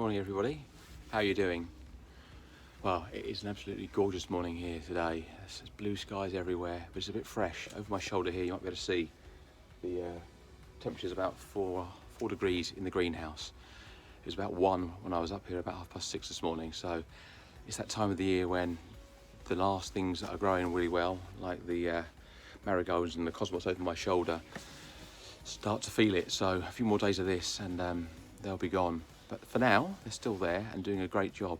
Morning everybody, how are you doing? Well, it is an absolutely gorgeous morning here today. There's blue skies everywhere, but it's a bit fresh. Over my shoulder here you might be able to see the temperature is about 4 degrees in the greenhouse. It was about 1 when I was up here about 6:30 this morning, so it's that time of the year when the last things that are growing really well, like the marigolds and the cosmos over my shoulder, start to feel it. So a few more days of this and they'll be gone. But for now, they're still there and doing a great job.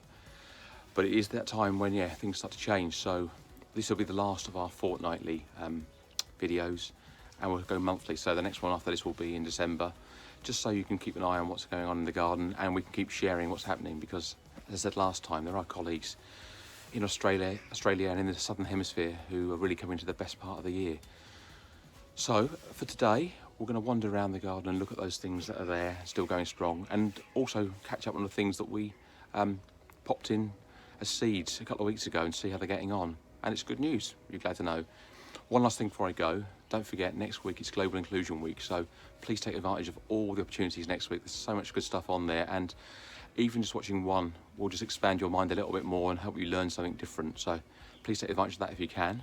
But it is that time when, things start to change. So this will be the last of our fortnightly videos, and we'll go monthly. So the next one after this will be in December, just so you can keep an eye on what's going on in the garden and we can keep sharing what's happening, because as I said last time, there are colleagues in Australia and in the Southern Hemisphere who are really coming to the best part of the year. So for today, we're going to wander around the garden and look at those things that are there, still going strong, and also catch up on the things that we popped in as seeds a couple of weeks ago and see how they're getting on. And it's good news, you're glad to know. One last thing before I go, don't forget next week it's Global Inclusion Week, so please take advantage of all the opportunities next week. There's so much good stuff on there, and even just watching one will just expand your mind a little bit more and help you learn something different. So please take advantage of that if you can.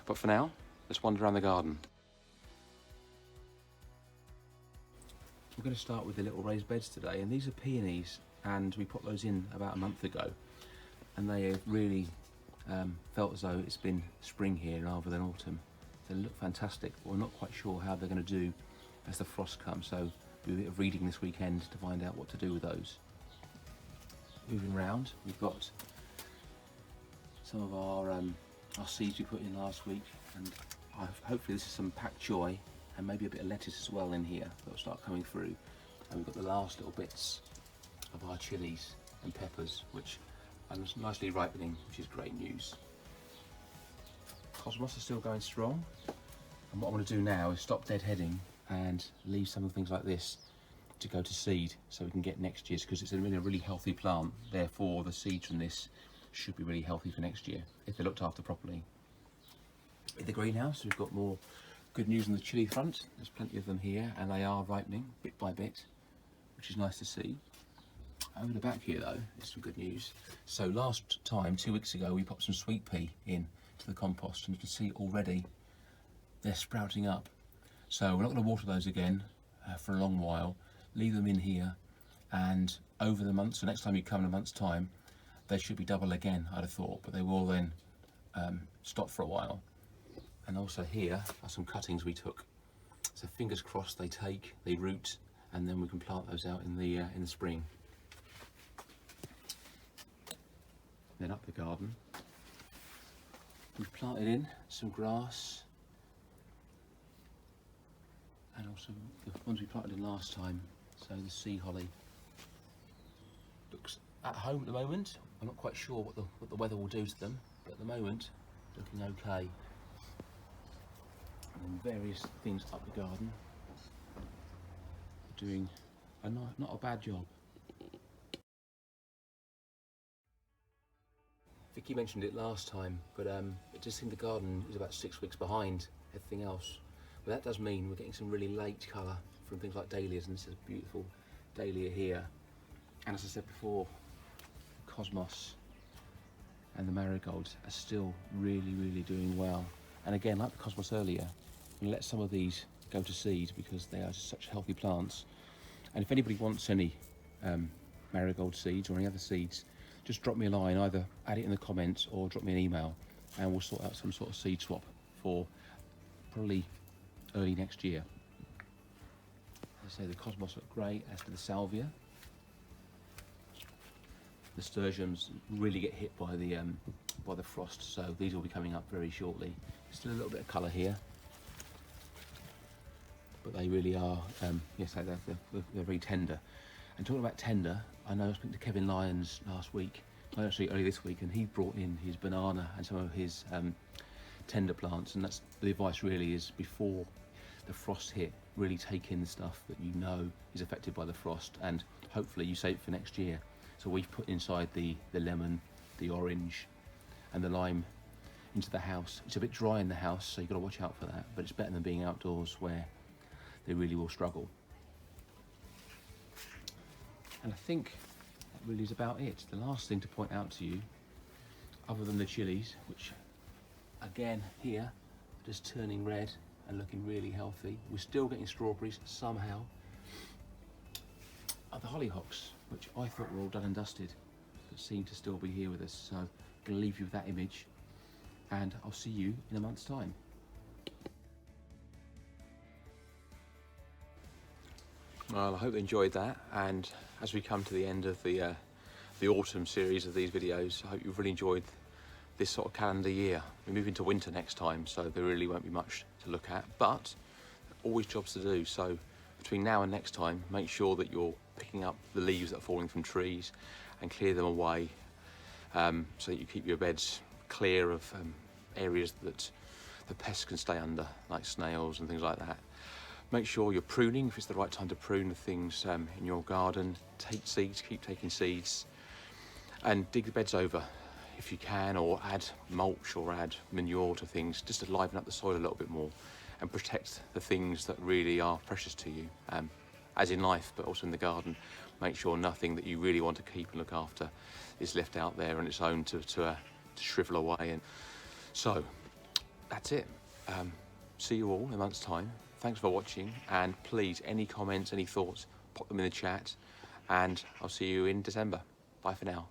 But for now, let's wander around the garden. We're going to start with the little raised beds today, and these are peonies, and we put those in about a month ago, and they have really felt as though it's been spring here rather than autumn. They look fantastic, but we're not quite sure how they're going to do as the frost comes, so do a bit of reading this weekend to find out what to do with those. Moving round, we've got some of our seeds we put in last week, and hopefully this is some pak choi and maybe a bit of lettuce as well in here that'll start coming through. And we've got the last little bits of our chilies and peppers, which are nicely ripening, which is great news. Cosmos is still going strong, and what I want to do now is stop deadheading and leave some of the things like this to go to seed so we can get next year's, because it's a really healthy plant. Therefore the seeds from this should be really healthy for next year if they're looked after properly. In the greenhouse we've got more good news on the chili front. There's plenty of them here and they are ripening bit by bit, which is nice to see. Over the back here though, there's some good news. So last time, 2 weeks ago, we popped some sweet pea in to the compost, and you can see already they're sprouting up. So we're not going to water those again for a long while. Leave them in here, and over the months, so next time you come in a month's time, they should be double again, I'd have thought, but they will then stop for a while. And also here are some cuttings we took. So fingers crossed they root, and then we can plant those out in the spring. Then up the garden, we've planted in some grass, and also the ones we planted in last time. So the sea holly looks at home at the moment. I'm not quite sure what the weather will do to them, but at the moment looking okay. And then various things up the garden, doing not a bad job. Vicky mentioned it last time, but I just think the garden is about 6 weeks behind everything else. But that does mean we're getting some really late colour from things like dahlias, and this is a beautiful dahlia here. And as I said before, cosmos and the marigolds are still really doing well. And again, like the cosmos earlier, we let some of these go to seed because they are such healthy plants. And if anybody wants any marigold seeds or any other seeds, just drop me a line, either add it in the comments or drop me an email, and we'll sort out some sort of seed swap for probably early next year. As I say, the cosmos look great, as do the salvia. The sturgeons really get hit by the frost, so these will be coming up very shortly. Still a little bit of colour here, but they really are, they're very tender. And talking about tender, I know I was speaking to Kevin Lyons last week, actually early this week, and he brought in his banana and some of his tender plants, and that's the advice really, is before the frost hit, really take in the stuff that you know is affected by the frost, and hopefully you save it for next year. So we've put inside the lemon, the orange and the lime into the house. It's a bit dry in the house, so you've got to watch out for that, but it's better than being outdoors where they really will struggle. And I think really is about it. The last thing to point out to you, other than the chilies, which again here are just turning red and looking really healthy, we're still getting strawberries somehow, are the hollyhocks, which I thought were all done and dusted, but seem to still be here with us. So I'm going to leave you with that image, and I'll see you in a month's time. Well, I hope you enjoyed that, and as we come to the end of the autumn series of these videos, I hope you've really enjoyed this sort of calendar year. We move into winter next time, so there really won't be much to look at, but always jobs to do. So between now and next time, make sure that you're picking up the leaves that are falling from trees and clear them away, so that you keep your beds clear of areas that the pests can stay under, like snails and things like that. Make sure you're pruning if it's the right time to prune the things in your garden. Take seeds, keep taking seeds, and dig the beds over if you can, or add mulch or add manure to things, just to liven up the soil a little bit more and protect the things that really are precious to you, as in life, but also in the garden. Make sure nothing that you really want to keep and look after is left out there on its own to shrivel away. And so that's it. See you all in a month's time. Thanks for watching, and please, any comments, any thoughts, pop them in the chat, and I'll see you in December. Bye for now.